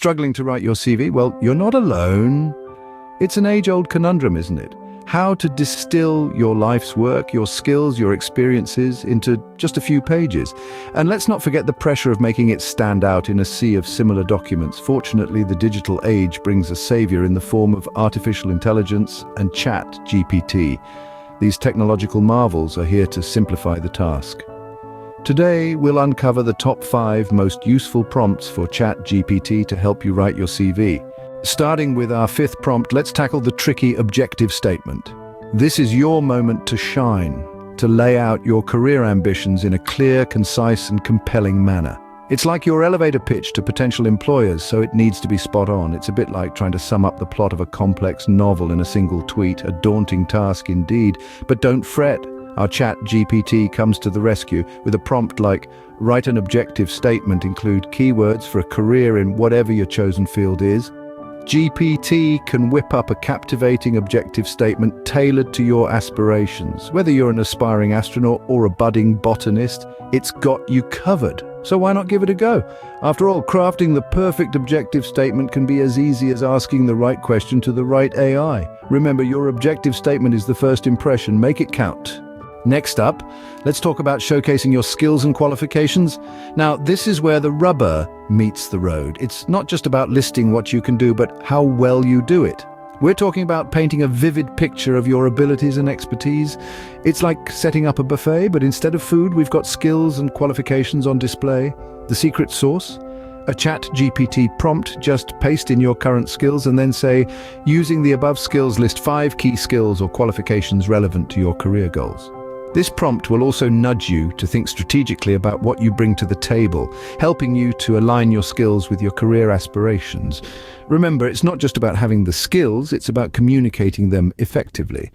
Struggling to write your CV? Well, you're not alone. It's an age-old conundrum, isn't it? How to distill your life's work, your skills, your experiences into just a few pages. And let's not forget the pressure of making it stand out in a sea of similar documents. Fortunately, the digital age brings a savior in the form of artificial intelligence and GPT. These technological marvels are here to simplify the task. Today, we'll uncover the top 5 most useful prompts for GPT to help you write your CV. Starting with our 5th prompt, let's tackle the tricky objective statement. This is your moment to shine, to lay out your career ambitions in a clear, concise, and compelling manner. It's like your elevator pitch to potential employers, so it needs to be spot on. It's a bit like trying to sum up the plot of a complex novel in a single tweet, a daunting task indeed. But don't fret. Our GPT comes to the rescue with a prompt like, write an objective statement, include keywords for a career in whatever your chosen field is. GPT can whip up a captivating objective statement tailored to your aspirations. Whether you're an aspiring astronaut or a budding botanist, it's got you covered. So why not give it a go? After all, crafting the perfect objective statement can be as easy as asking the right question to the right AI. Remember, your objective statement is the first impression. Make it count. Next up, let's talk about showcasing your skills and qualifications. Now, this is where the rubber meets the road. It's not just about listing what you can do, but how well you do it. We're talking about painting a vivid picture of your abilities and expertise. It's like setting up a buffet, but instead of food, we've got skills and qualifications on display. The secret sauce? A GPT prompt. Just paste in your current skills and then say, using the above skills, list 5 key skills or qualifications relevant to your career goals. This prompt will also nudge you to think strategically about what you bring to the table, helping you to align your skills with your career aspirations. Remember, it's not just about having the skills, it's about communicating them effectively.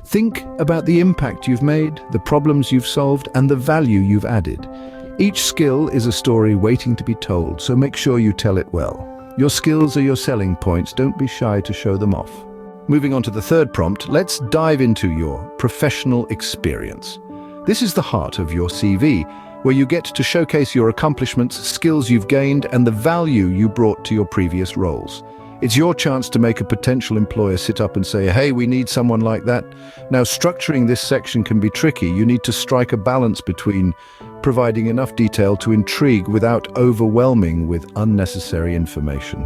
Think about the impact you've made, the problems you've solved, and the value you've added. Each skill is a story waiting to be told, so make sure you tell it well. Your skills are your selling points, don't be shy to show them off. Moving on to the 3rd prompt, let's dive into your professional experience. This is the heart of your CV, where you get to showcase your accomplishments, skills you've gained, and the value you brought to your previous roles. It's your chance to make a potential employer sit up and say, hey, we need someone like that. Now, structuring this section can be tricky. You need to strike a balance between providing enough detail to intrigue without overwhelming with unnecessary information.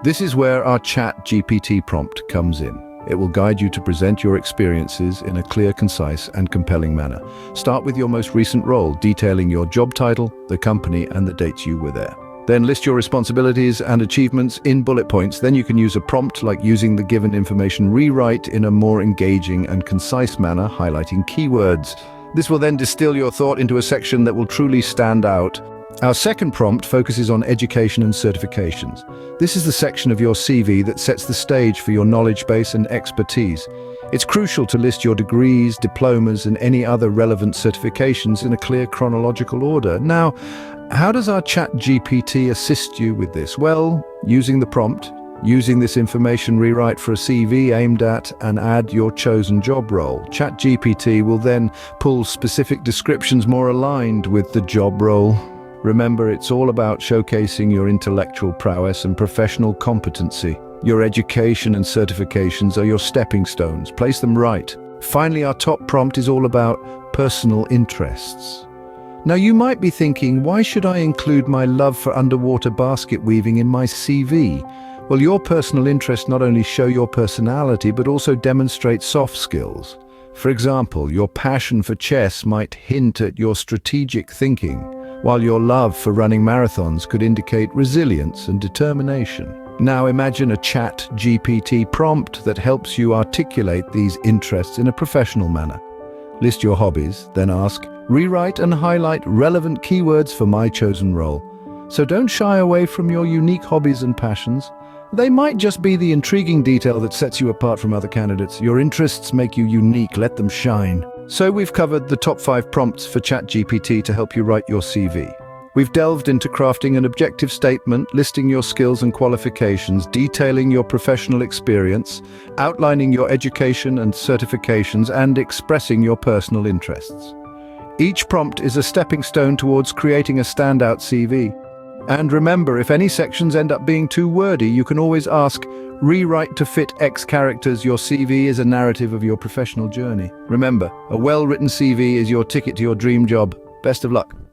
This is where our GPT prompt comes in. It will guide you to present your experiences in a clear, concise, and compelling manner. Start with your most recent role, detailing your job title, the company, and the dates you were there. Then list your responsibilities and achievements in bullet points. Then you can use a prompt like using the given information, rewrite in a more engaging and concise manner, highlighting keywords. This will then distill your thought into a section that will truly stand out. Our 2nd prompt focuses on education and certifications. This is the section of your CV that sets the stage for your knowledge base and expertise. It's crucial to list your degrees, diplomas, and any other relevant certifications in a clear chronological order. Now, how does our GPT assist you with this? Well, using the prompt, using this information, rewrite for a CV aimed at and add your chosen job role. GPT will then pull specific descriptions more aligned with the job role. Remember, it's all about showcasing your intellectual prowess and professional competency. Your education and certifications are your stepping stones. Place them right. Finally, our top prompt is all about personal interests. Now, you might be thinking, why should I include my love for underwater basket weaving in my CV? Well, your personal interests not only show your personality, but also demonstrate soft skills. For example, your passion for chess might hint at your strategic thinking, while your love for running marathons could indicate resilience and determination. Now imagine a GPT prompt that helps you articulate these interests in a professional manner. List your hobbies, then ask, rewrite and highlight relevant keywords for my chosen role. So don't shy away from your unique hobbies and passions. They might just be the intriguing detail that sets you apart from other candidates. Your interests make you unique, let them shine. So we've covered the top 5 prompts for GPT to help you write your CV. We've delved into crafting an objective statement, listing your skills and qualifications, detailing your professional experience, outlining your education and certifications, and expressing your personal interests. Each prompt is a stepping stone towards creating a standout CV. And remember, if any sections end up being too wordy, you can always ask, rewrite to fit X characters. Your CV is a narrative of your professional journey. Remember, a well-written CV is your ticket to your dream job. Best of luck.